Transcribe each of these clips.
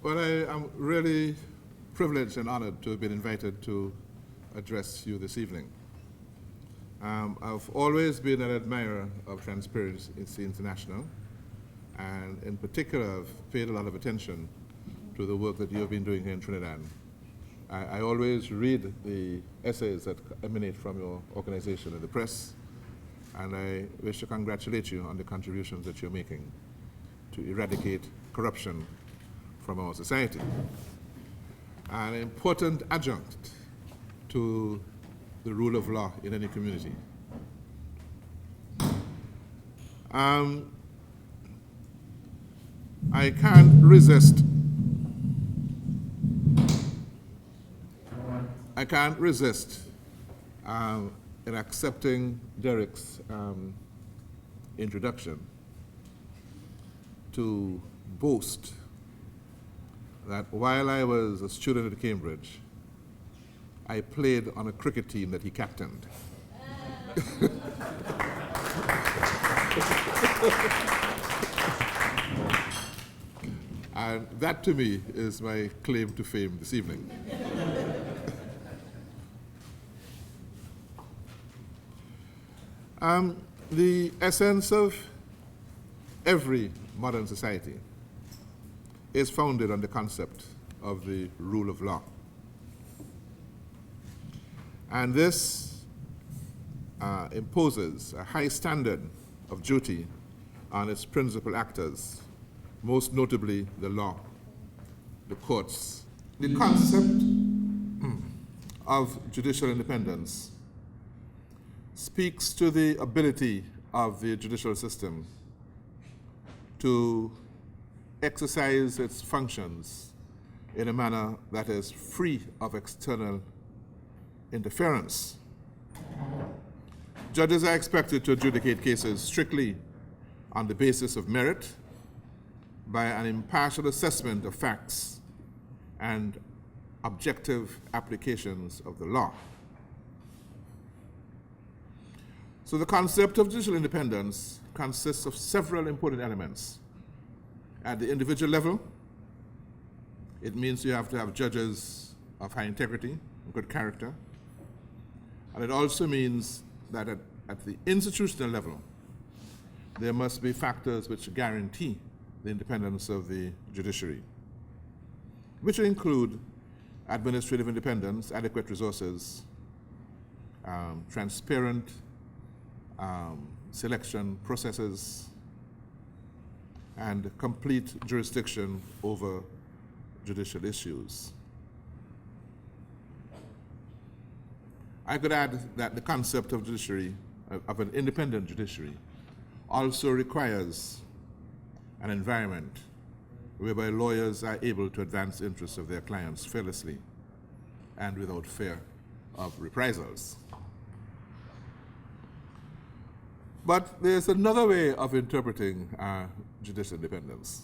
Well, I am really privileged and honored to have been invited to address you this evening. I've always been an admirer of Transparency International, and in particular, I've paid a lot of attention to the work that you have been doing here in Trinidad. I always read the essays that emanate from your organization in the press, and I wish to congratulate you on the contributions that you're making to eradicate corruption from our society. An important adjunct to the rule of law in any community. I can't resist in accepting Derek's introduction to boast that while I was a student at Cambridge, I played on a cricket team that he captained. And that to me is my claim to fame this evening. The essence of every modern society is founded on the concept of the rule of law. And this imposes a high standard of duty on its principal actors, most notably the law, the courts. The concept of judicial independence speaks to the ability of the judicial system to exercise its functions in a manner that is free of external interference. Judges are expected to adjudicate cases strictly on the basis of merit by an impartial assessment of facts and objective applications of the law. So the concept of judicial independence consists of several important elements. At the individual level, it means you have to have judges of high integrity, good character. And it also means that at the institutional level, there must be factors which guarantee the independence of the judiciary, which include administrative independence, adequate resources, transparent selection processes, and complete jurisdiction over judicial issues. I could add that the concept of judiciary, of an independent judiciary, also requires an environment whereby lawyers are able to advance the interests of their clients fearlessly and without fear of reprisals. But there's another way of interpreting judicial independence.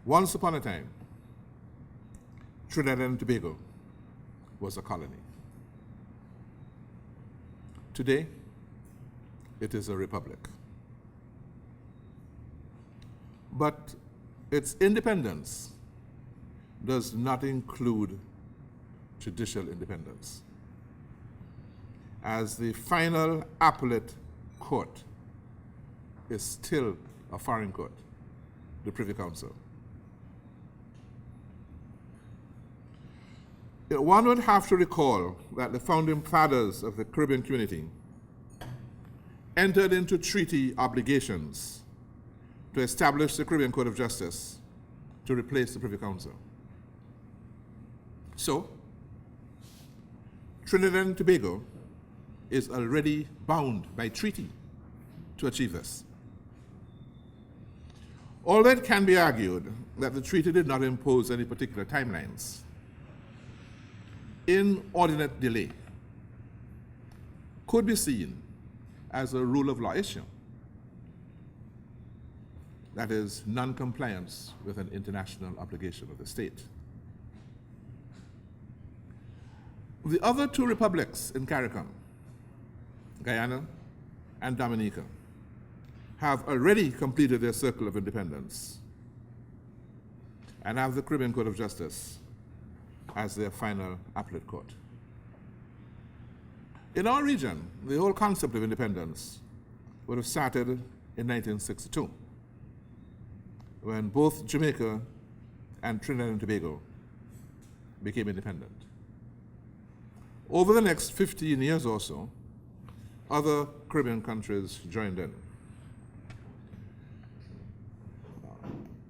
Once upon a time, Trinidad and Tobago was a colony. Today, it is a republic. But its independence does not include judicial independence, as the final appellate court is still a foreign court, the Privy Council. One would have to recall that the founding fathers of the Caribbean community entered into treaty obligations to establish the Caribbean Court of Justice to replace the Privy Council. So, Trinidad and Tobago is already bound by treaty to achieve this. Although it can be argued that the treaty did not impose any particular timelines, inordinate delay could be seen as a rule of law issue, that is, non-compliance with an international obligation of the state. The other two republics in CARICOM, Guyana and Dominica, have already completed their circle of independence. and have the Caribbean Court of Justice as their final appellate court. In our region, the whole concept of independence would have started in 1962, when both Jamaica and Trinidad and Tobago became independent. Over the next 15 years or so, other Caribbean countries joined in.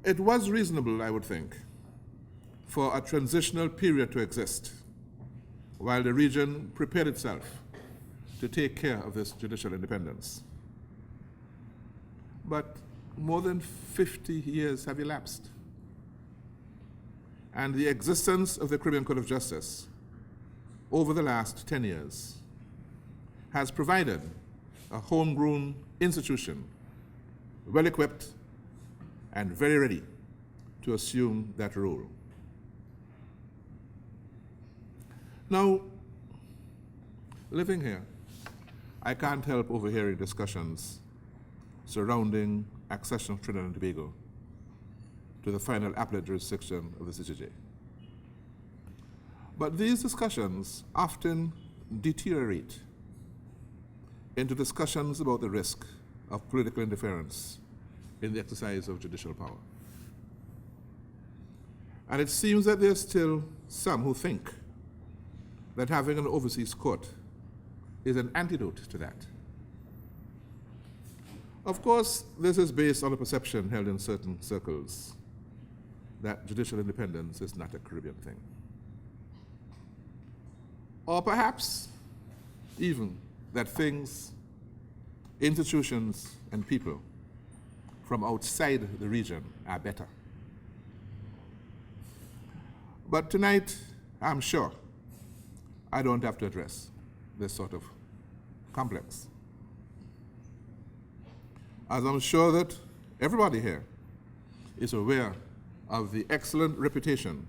It was reasonable, I would think, for a transitional period to exist while the region prepared itself to take care of this judicial independence. But more than 50 years have elapsed, and the existence of the Caribbean Court of Justice over the last 10 years has provided a homegrown institution, well-equipped and very ready to assume that role. Now, living here, I can't help overhearing discussions surrounding accession of Trinidad and Tobago to the final appellate jurisdiction of the CJJ. But these discussions often deteriorate into discussions about the risk of political interference in the exercise of judicial power. And it seems that there are still some who think that having an overseas court is an antidote to that. Of course, this is based on a perception held in certain circles that judicial independence is not a Caribbean thing. Or perhaps even that things, institutions, and people from outside the region are better. But tonight, I'm sure I don't have to address this sort of complex, as I'm sure that everybody here is aware of the excellent reputation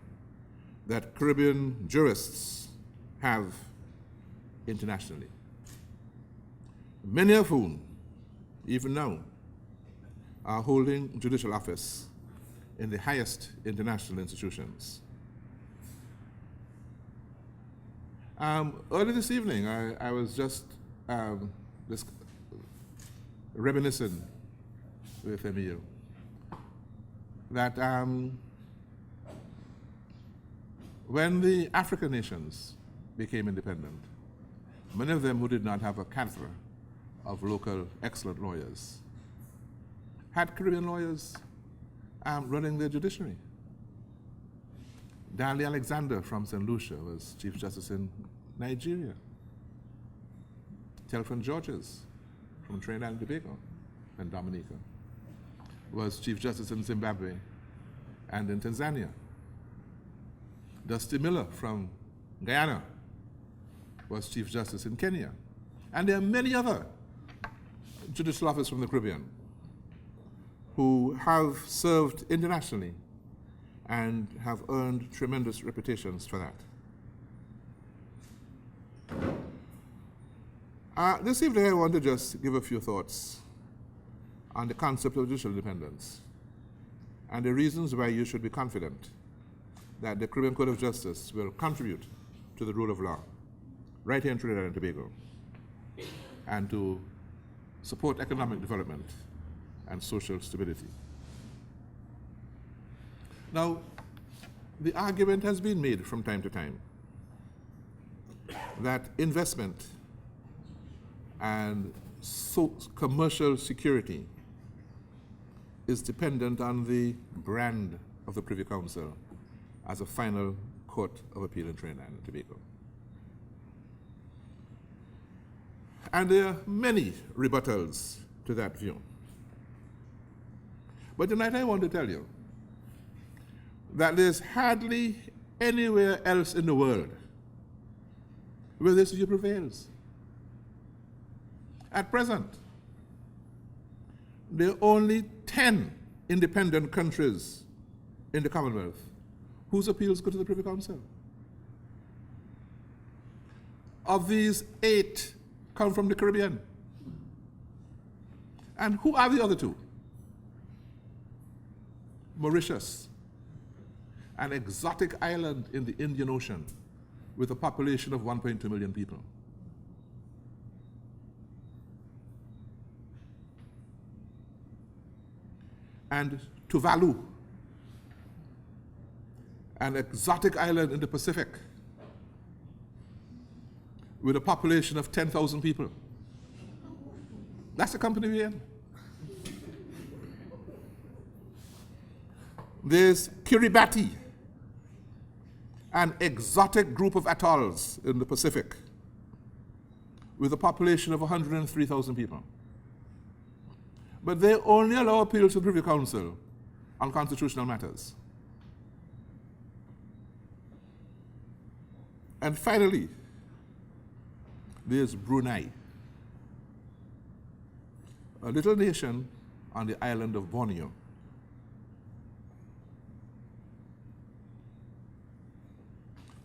that Caribbean jurists have internationally, many of whom, even now, are holding judicial office in the highest international institutions. Early this evening, I was just reminiscing with Emil that when the African nations became independent, many of them who did not have a cadre of local excellent lawyers had Caribbean lawyers running their judiciary. Darley Alexander from St. Lucia was Chief Justice in Nigeria. Telfon Georges from Trinidad and Tobago and Dominica was Chief Justice in Zimbabwe and in Tanzania. Dusty Miller from Guyana was Chief Justice in Kenya. And there are many other judicial officers from the Caribbean who have served internationally and have earned tremendous reputations for that. This evening I want to just give a few thoughts on the concept of judicial independence and the reasons why you should be confident that the Caribbean Court of Justice will contribute to the rule of law right here in Trinidad and Tobago and to support economic development and social stability. Now, the argument has been made from time to time that investment and commercial security is dependent on the brand of the Privy Council as a final court of appeal in Trinidad and Tobago. And there are many rebuttals to that view. But tonight I want to tell you that there's hardly anywhere else in the world where this view prevails. At present, there are only 10 independent countries in the Commonwealth whose appeals go to the Privy Council. Of these, 8 come from the Caribbean. And who are the other 2? Mauritius an exotic island in the Indian Ocean with a population of 1.2 million people. And Tuvalu, an exotic island in the Pacific with a population of 10,000 people. That's the company we're in. There's Kiribati, an exotic group of atolls in the Pacific with a population of 103,000 people. But they only allow appeals to the Privy Council on constitutional matters. And finally, there's Brunei, a little nation on the island of Borneo.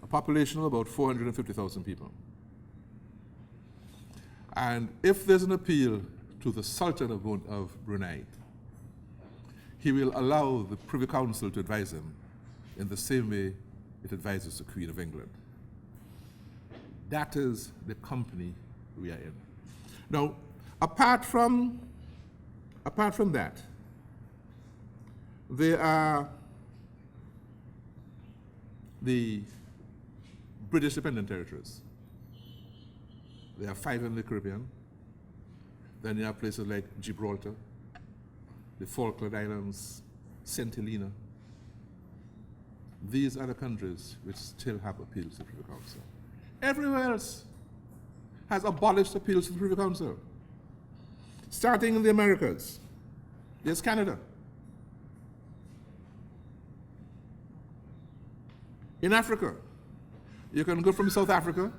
A population of about 450,000 people. And if there's an appeal to the Sultan of Brunei, he will allow the Privy Council to advise him in the same way it advises the Queen of England. That is the company we are in. Now, apart from that, there are the British dependent territories. There are 5 in the Caribbean. Then you have places like Gibraltar, the Falkland Islands, St. Helena. These are the countries which still have appeals to the Privy Council. Everywhere else has abolished appeals to the Privy Council. Starting in the Americas, there's Canada. In Africa, you can go from South Africa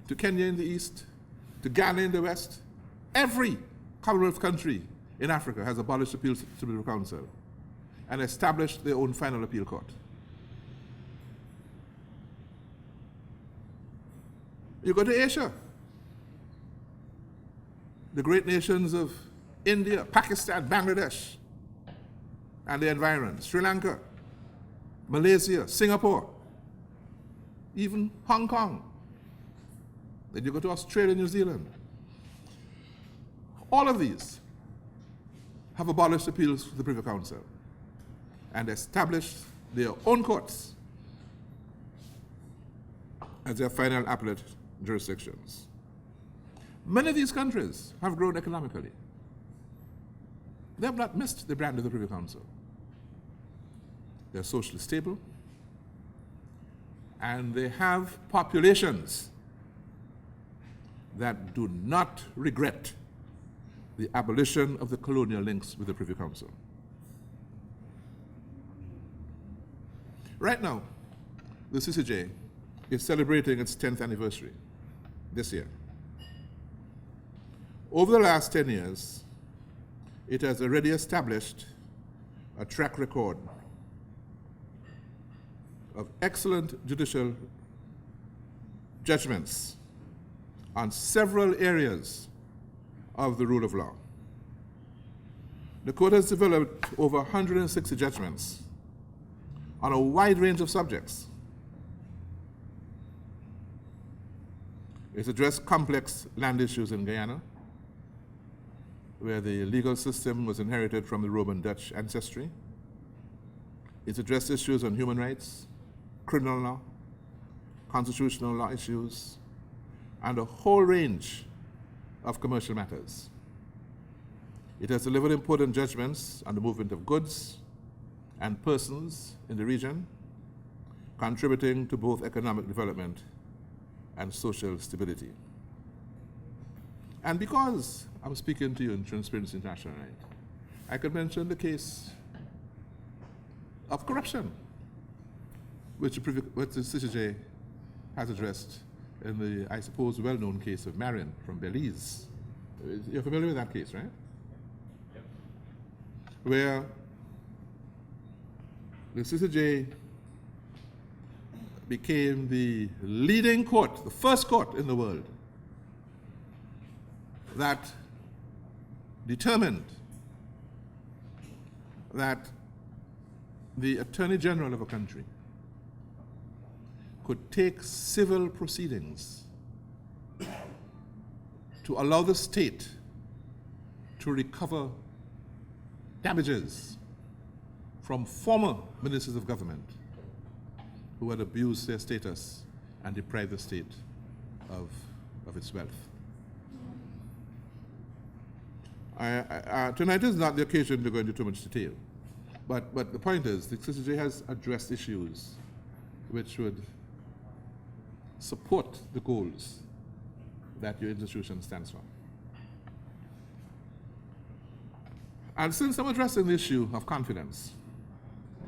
to Kenya in the east, to Ghana in the west. Every Commonwealth country in Africa has abolished appeals to the Privy Council and established their own final appeal court. You go to Asia, the great nations of India, Pakistan, Bangladesh, and the environs, Sri Lanka, Malaysia, Singapore, even Hong Kong. Then you go to Australia, New Zealand. All of these have abolished appeals to the Privy Council and established their own courts as their final appellate jurisdictions. Many of these countries have grown economically. They have not missed the brand of the Privy Council. They're socially stable, and they have populations that do not regret the abolition of the colonial links with the Privy Council. Right now, the CCJ is celebrating its 10th anniversary this year. Over the last 10 years, it has already established a track record of excellent judicial judgments on several areas of the rule of law. The court has developed over 160 judgments on a wide range of subjects. It's addressed complex land issues in Guyana, where the legal system was inherited from the Roman Dutch ancestry. It's addressed issues on human rights, criminal law, constitutional law issues, and a whole range of commercial matters. It has delivered important judgments on the movement of goods and persons in the region, contributing to both economic development and social stability. And because I'm speaking to you in Transparency International tonight, I could mention the case of corruption, which the CCJ has addressed in the, I suppose, well-known case of Byron from Belize. You're familiar with that case, right? Yep. Where the CCJ became the leading court, the first court in the world that determined that the Attorney General of a country could take civil proceedings to allow the state to recover damages from former ministers of government who had abused their status and deprived the state of its wealth. Tonight is not the occasion to go into too much detail, but the point is the CCJ has addressed issues which would support the goals that your institution stands for. And since I'm addressing the issue of confidence,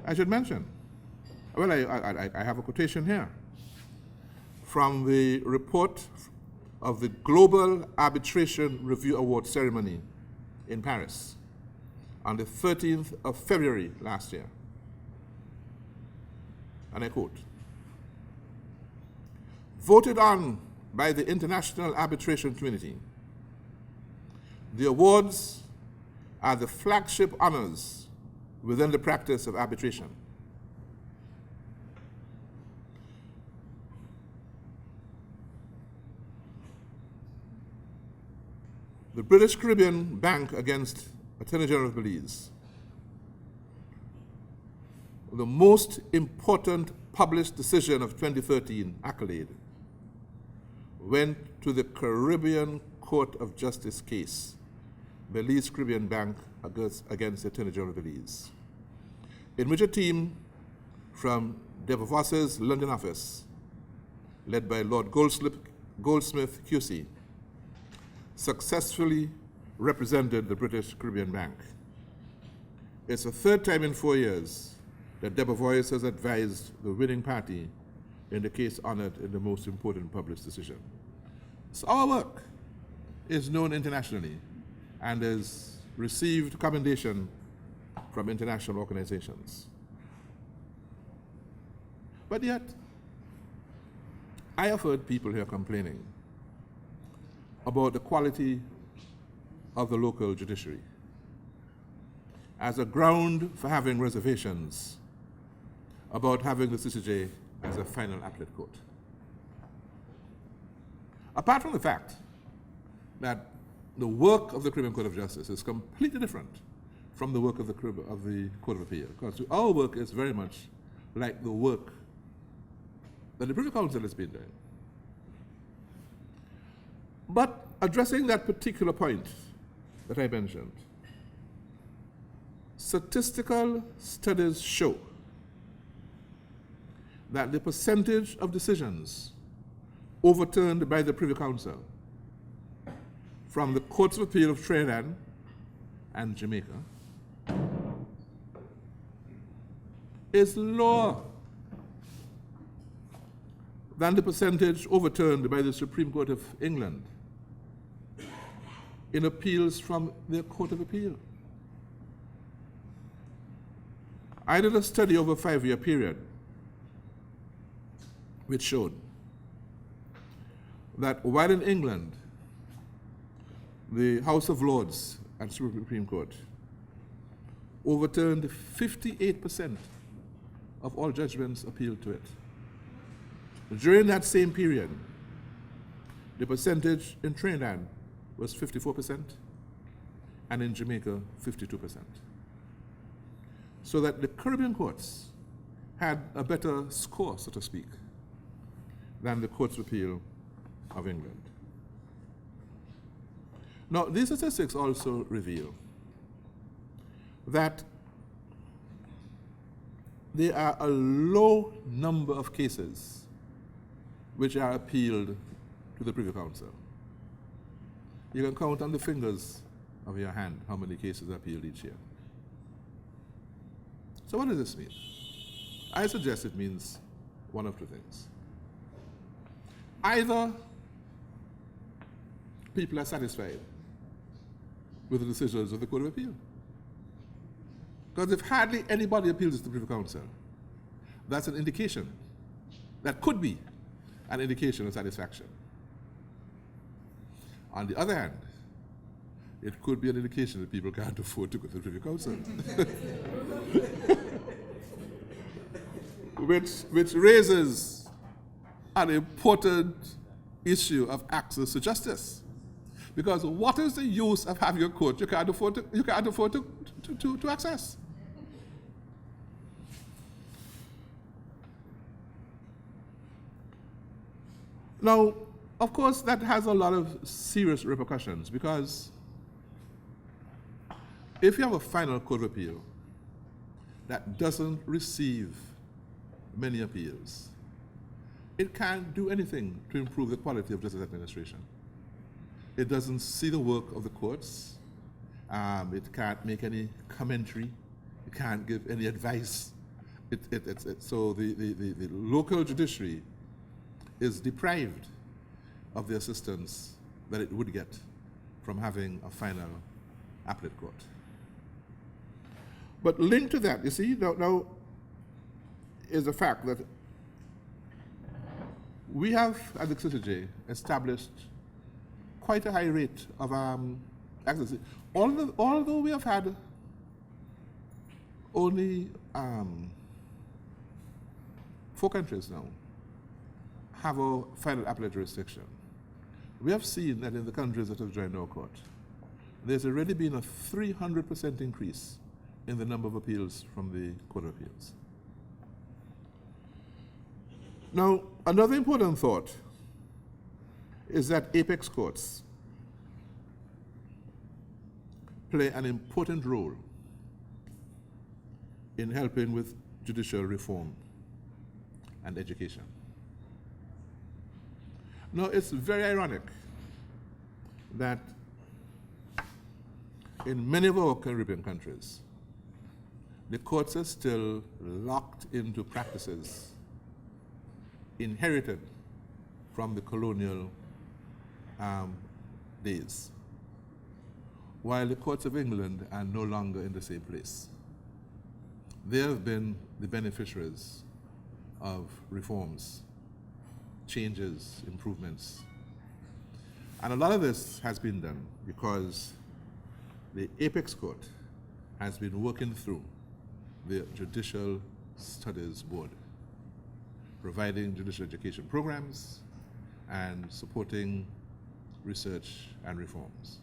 I should mention, well, I have a quotation here from the report of the Global Arbitration Review Award ceremony in Paris on the 13th of February last year. And I quote, "Voted on by the international arbitration community, the awards are the flagship honors within the practice of arbitration. The British Caribbean Bank against Attorney General of Belize, the most important published decision of 2013 accolade, went to the Caribbean Court of Justice case, Belize Caribbean Bank against the Attorney General of Belize, in which a team from Deborah Voss's London office, led by Lord Goldsmith QC, successfully represented the British Caribbean Bank. It's the third time in 4 years that Deborah Voice has advised the winning party in the case honored in the most important published decision. So our work is known internationally and has received commendation from international organizations. But yet, I have heard people here complaining about the quality of the local judiciary as a ground for having reservations about having the CCJ as a final appellate court. Apart from the fact that the work of the Caribbean Court of Justice is completely different from the work of the Court of Appeal, because our work is very much like the work that the Privy Council has been doing. But addressing that particular point that I mentioned, statistical studies show that the percentage of decisions overturned by the Privy Council from the Courts of Appeal of Trinidad and Jamaica is lower than the percentage overturned by the Supreme Court of England in appeals from their Court of Appeal. I did a study over a 5-year period which showed that while in England, the House of Lords and Supreme Court overturned 58% of all judgments appealed to it. During that same period, the percentage in Trinidad was 54%, and in Jamaica, 52%. So that the Caribbean courts had a better score, so to speak, than the Courts of Appeal of England. Now, these statistics also reveal that there are a low number of cases which are appealed to the Privy Council. You can count on the fingers of your hand how many cases are appealed each year. So what does this mean? I suggest it means one of two things. Either people are satisfied with the decisions of the Court of Appeal. Because if hardly anybody appeals to the Privy Council, that's an indication, that could be an indication of satisfaction. On the other hand, it could be an indication that people can't afford to go to the Privy Council. which raises an important issue of access to justice. Because what is the use of having a court you can't afford to access? Now, of course, that has a lot of serious repercussions, because if you have a final court of appeal that doesn't receive many appeals, it can't do anything to improve the quality of justice administration. It doesn't see the work of the courts. It can't make any commentary. It can't give any advice. So the local judiciary is deprived of the assistance that it would get from having a final appellate court. But linked to that, you see, now is the fact that we have, at the TTTI, established quite a high rate of access. Although we have had only 4 countries now have a final appellate jurisdiction, we have seen that in the countries that have joined our court, there's already been a 300% increase in the number of appeals from the Court of Appeals. Now, another important thought is that apex courts play an important role in helping with judicial reform and education. Now, it's very ironic that in many of our Caribbean countries, the courts are still locked into practices inherited from the colonial days, while the courts of England are no longer in the same place. They have been the beneficiaries of reforms, changes, improvements. And a lot of this has been done because the Apex Court has been working through the Judicial Studies Board, providing judicial education programs and supporting research and reforms.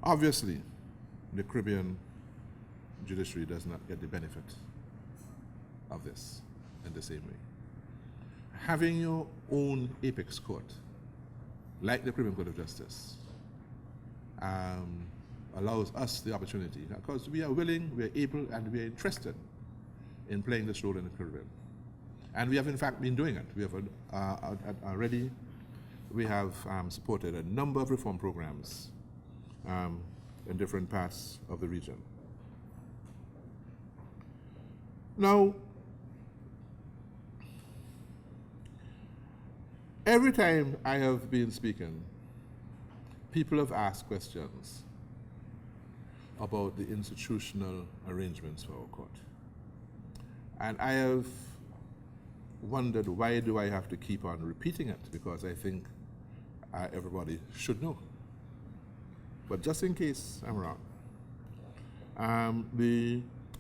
Obviously, the Caribbean judiciary does not get the benefit of this in the same way. Having your own apex court, like the Caribbean Court of Justice, allows us the opportunity, because we are willing, we are able, and we are interested in playing this role in the Caribbean. And we have in fact been doing it. We have already, we have supported a number of reform programs in different parts of the region. Now, every time I have been speaking, people have asked questions about the institutional arrangements for our court. And I have wondered, why do I have to keep on repeating it? Because I think everybody should know. But just in case I'm wrong,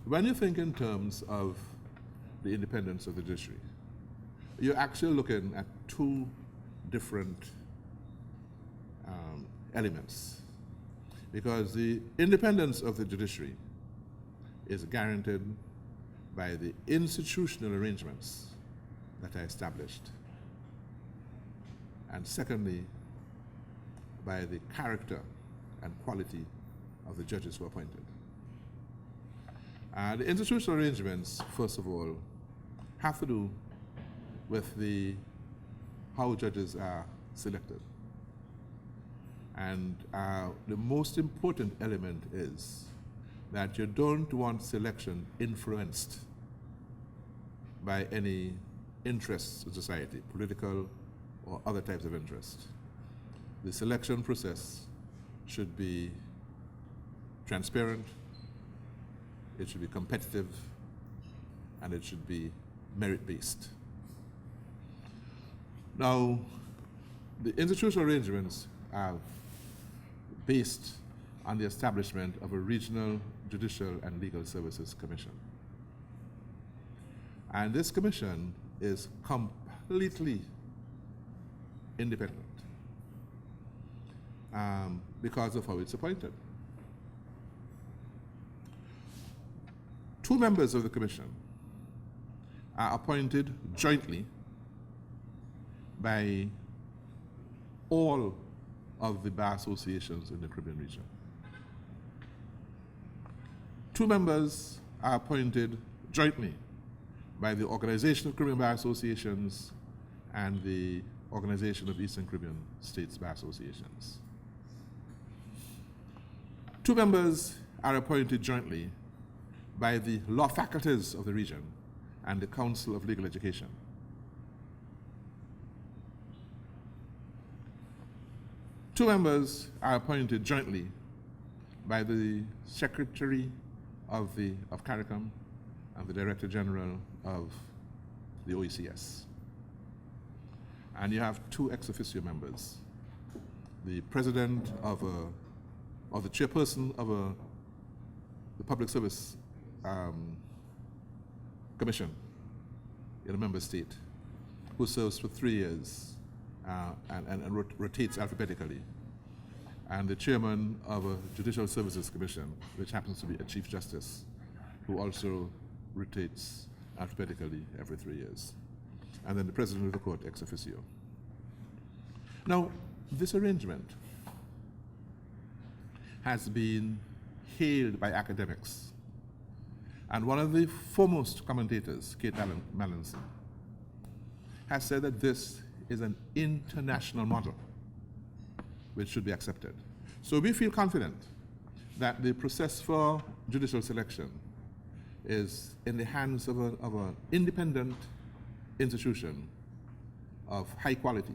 when you think in terms of the independence of the judiciary, you're actually looking at two different elements. Because the independence of the judiciary is guaranteed by the institutional arrangements that are established. And secondly, by the character and quality of the judges who are appointed. The institutional arrangements, first of all, have to do with how judges are selected. And the most important element is that you don't want selection influenced by any interests in society, political or other types of interest. The selection process should be transparent, it should be competitive, and it should be merit-based. Now, the institutional arrangements are based on the establishment of a regional judicial and legal services commission. And this commission is completely independent because of how it's appointed. 2 members of the commission are appointed jointly by all of the bar associations in the Caribbean region. 2 members are appointed jointly by the Organization of Caribbean Bar Associations and the Organization of Eastern Caribbean States Bar Associations. 2 members are appointed jointly by the law faculties of the region and the Council of Legal Education. 2 members are appointed jointly by the Secretary of CARICOM and the Director General of the OECS. And you have 2 ex officio members, the President of or the Chairperson of the Public Service Commission in a member state, who serves for 3 years and rotates alphabetically, and the Chairman of a Judicial Services Commission, which happens to be a Chief Justice, who also rotates alphabetically every 3 years, and then the President of the Court ex officio. Now, this arrangement has been hailed by academics, and one of the foremost commentators, Kate Mallinson, has said that this is an international model which should be accepted. So we feel confident that the process for judicial selection is in the hands of an independent institution of high quality.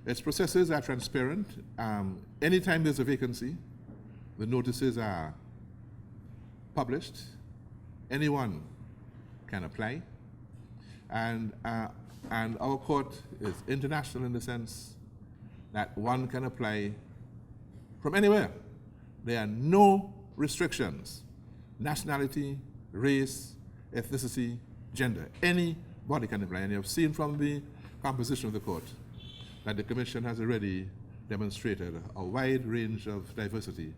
Its processes are transparent. Anytime there's a vacancy, the notices are published. Anyone can apply. And our court is international in the sense that one can apply from anywhere. There are no restrictions: nationality, race, ethnicity, gender. Anybody can apply. And you have seen from the composition of the court that the Commission has already demonstrated a wide range of diversity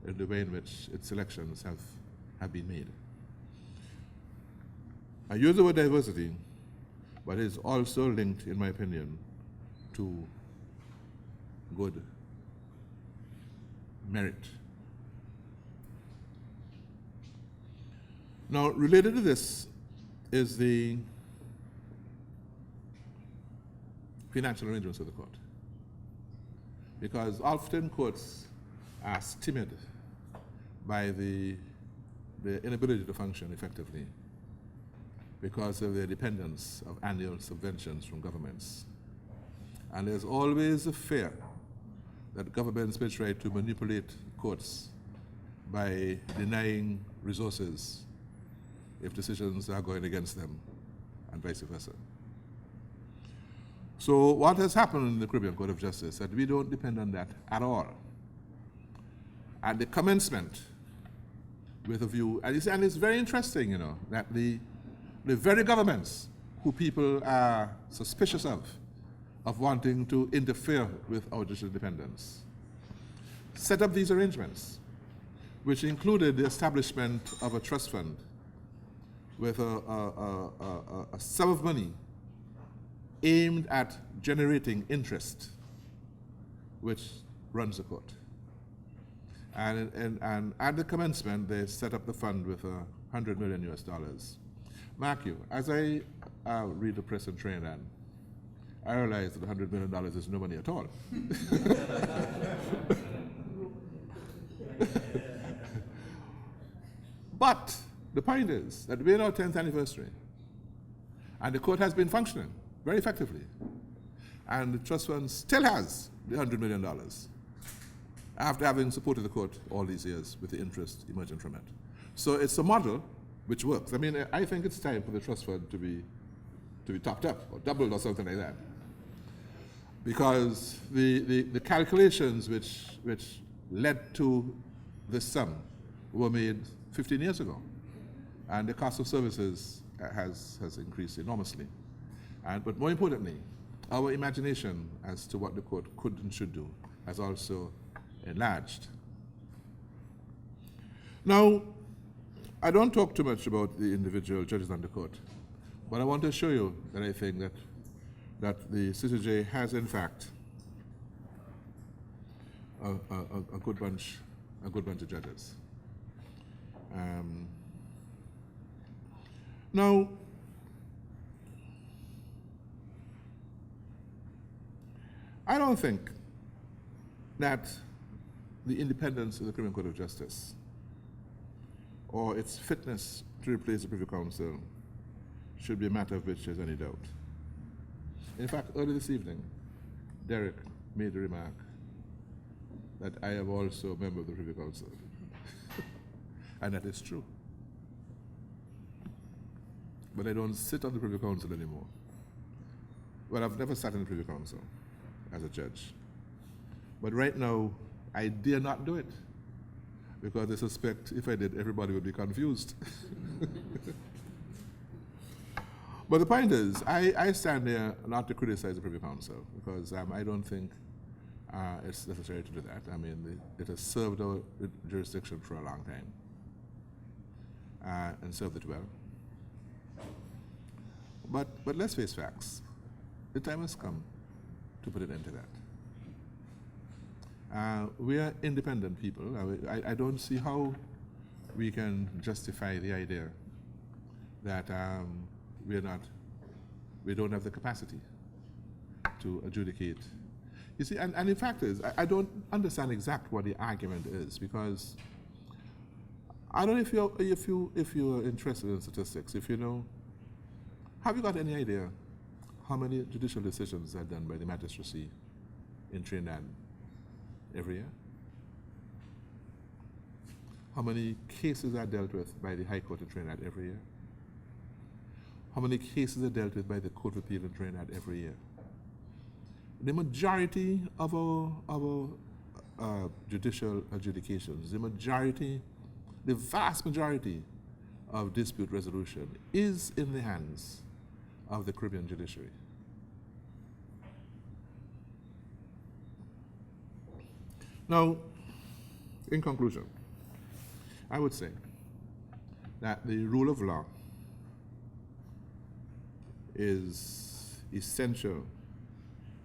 in the way in which its selections have been made. I use the word diversity, but it is also linked, in my opinion, to good merit. Now, related to this is the financial arrangements of the court, because often courts are stymied by the inability to function effectively because of their dependence of annual subventions from governments. And there's always a fear that governments may try to manipulate courts by denying resources if decisions are going against them, and vice versa. So what has happened in the Caribbean Court of Justice is that we don't depend on that at all. At the commencement, with a view, and it's very interesting, you know, that the very governments who people are suspicious of wanting to interfere with our judicial independence, set up these arrangements, which included the establishment of a trust fund with a sum of money aimed at generating interest, which runs the court. And at the commencement, they set up the fund with $100 million US. Mark you, as I read the press in Trinidad, I realize that $100 million is no money at all. But the point is that we're in our 10th anniversary, and the court has been functioning very effectively. And the trust fund still has the $100 million after having supported the court all these years with the interest emerging from it. So it's a model which works. I mean, I think it's time for the trust fund to be topped up or doubled or something like that. Because the calculations which led to this sum were made 15 years ago. And the cost of services has increased enormously. But more importantly, our imagination as to what the court could and should do has also enlarged. Now, I don't talk too much about the individual judges on the court, but I want to show you that I think that the CCJ has, in fact, a good bunch of judges. Now, I don't think that the independence of the Criminal Court of Justice or its fitness to replace the Privy Council should be a matter of which there's any doubt. In fact, earlier this evening, Derek made the remark that I am also a member of the Privy Council. And that is true. But I don't sit on the Privy Council anymore. Well, I've never sat in the Privy Council as a judge. But right now, I dare not do it, because I suspect if I did, everybody would be confused. But the point is, I stand there not to criticize the Privy Council, because I don't think it's necessary to do that. I mean, it has served our jurisdiction for a long time, and served it well. But let's face facts. The time has come to put an end to that. We are independent people. I don't see how we can justify the idea that we don't have the capacity to adjudicate. You see, and in fact is, I don't understand exactly what the argument is, because I don't know if you're interested in statistics, if you know, have you got any idea how many judicial decisions are done by the magistracy in Trinidad every year? How many cases are dealt with by the High Court in Trinidad every year? How many cases are dealt with by the Court of Appeal in Trinidad every year? The majority of our judicial adjudications, the vast majority of dispute resolution is in the hands of the Caribbean judiciary. Now, in conclusion, I would say that the rule of law is essential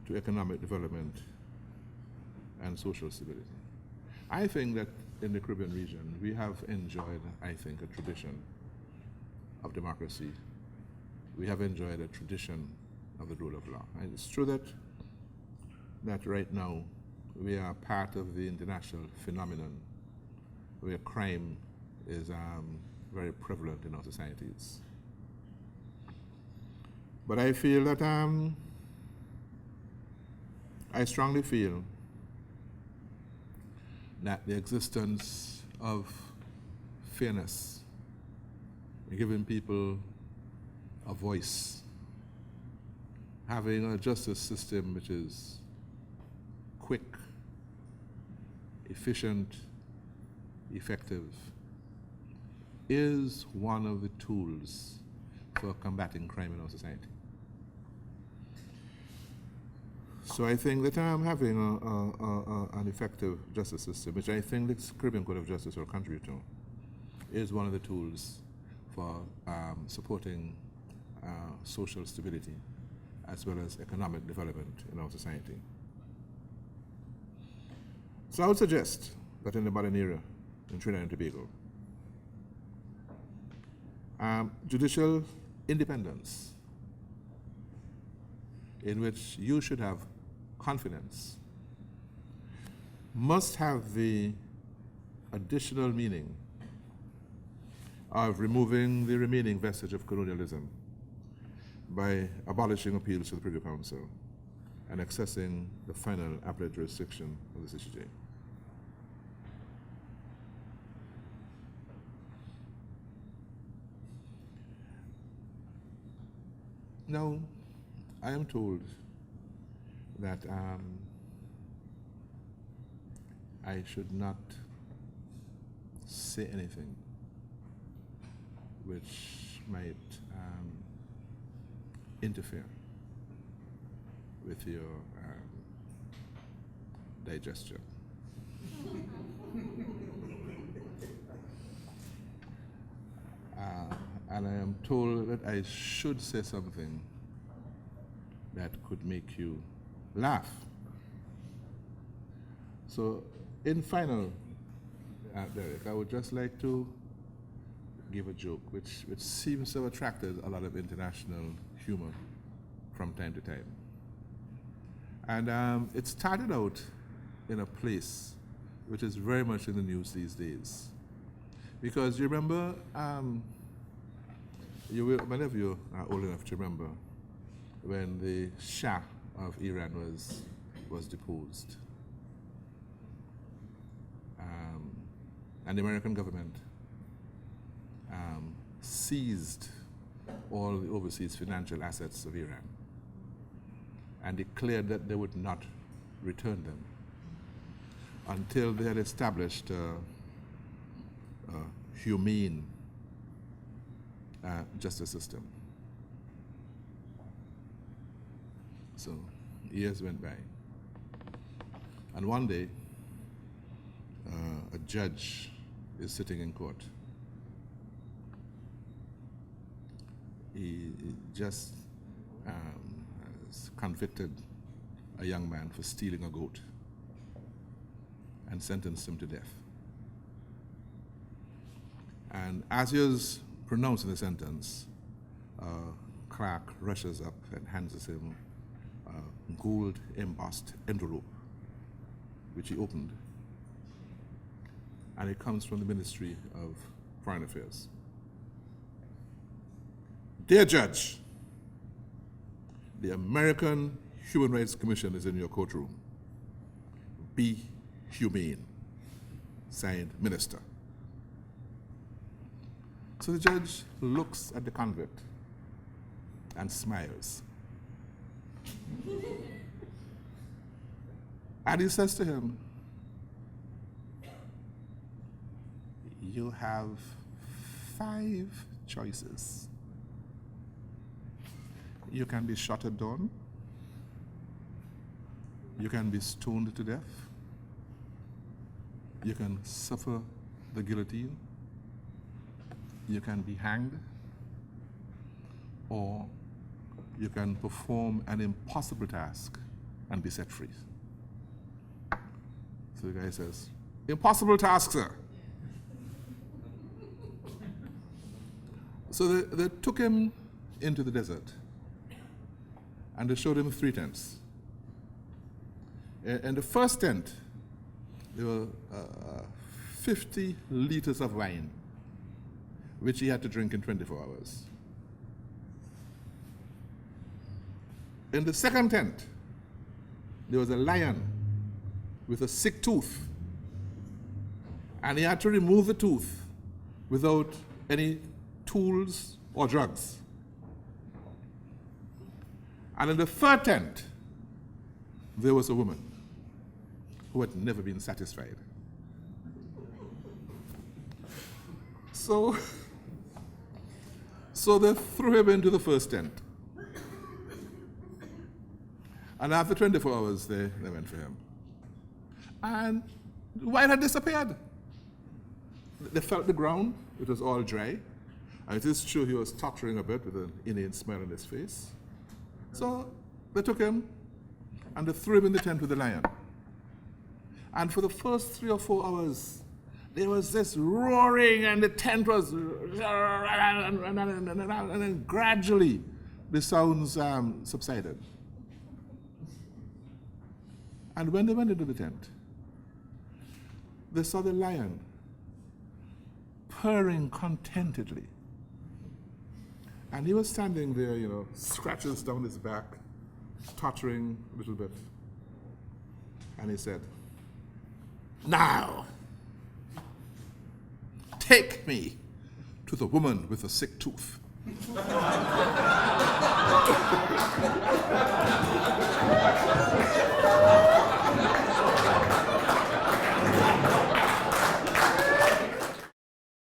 to economic development and social stability. I think that in the Caribbean region, we have enjoyed, I think, a tradition of democracy. We have enjoyed a tradition of the rule of law. And it's true that right now we are part of the international phenomenon where crime is very prevalent in our societies. But I feel that I strongly feel that the existence of fairness, giving people a voice, having a justice system which is quick, efficient, effective, is one of the tools for combating crime in our society. So I think that having an effective justice system, which I think the Caribbean Court of Justice will contribute to, is one of the tools for supporting social stability as well as economic development in our society. So I would suggest that in the modern era in Trinidad and Tobago, judicial independence, in which you should have confidence, must have the additional meaning of removing the remaining vestige of colonialism by abolishing appeals to the Privy Council and accessing the final appellate jurisdiction of the CCJ. Now, I am told that I should not say anything which might interfere with your digestion. And I am told that I should say something that could make you laugh. So, in final, Derek, I would just like to give a joke which seems to have attracted a lot of international humor from time to time. And it started out in a place which is very much in the news these days. Because you remember, many of you are old enough to remember when the Shah of Iran was deposed. And the American government seized all the overseas financial assets of Iran and declared that they would not return them until they had established a humane justice system. So years went by. And one day, a judge is sitting in court. He just has convicted a young man for stealing a goat and sentenced him to death. And as he was pronouncing the sentence, a clerk rushes up and hands him a gold embossed envelope, which he opened. And it comes from the Ministry of Foreign Affairs. Dear Judge, the American Human Rights Commission is in your courtroom. Be humane. Signed, Minister. So the judge looks at the convict and smiles. And he says to him, you have 5 choices. You can be shot at dawn. You can be stoned to death. You can suffer the guillotine. You can be hanged. Or you can perform an impossible task and be set free. So the guy says, impossible task, sir. So they took him into the desert and they showed him 3 tents. In the first tent, there were 50 liters of wine, which he had to drink in 24 hours. In the second tent, there was a lion with a sick tooth, and he had to remove the tooth without any tools or drugs. And in the third tent, there was a woman who had never been satisfied. So they threw him into the first tent. And after 24 hours, they went for him. And the wine had disappeared. They felt the ground, it was all dry. And it is true he was tottering a bit with an inane smile on his face. So they took him and they threw him in the tent with the lion. And for the first 3 or 4 hours, there was this roaring and the tent was, and then gradually the sounds subsided. And when they went into the tent, they saw the lion purring contentedly. And he was standing there, scratches down his back, tottering a little bit. And he said, now, take me to the woman with the sick tooth.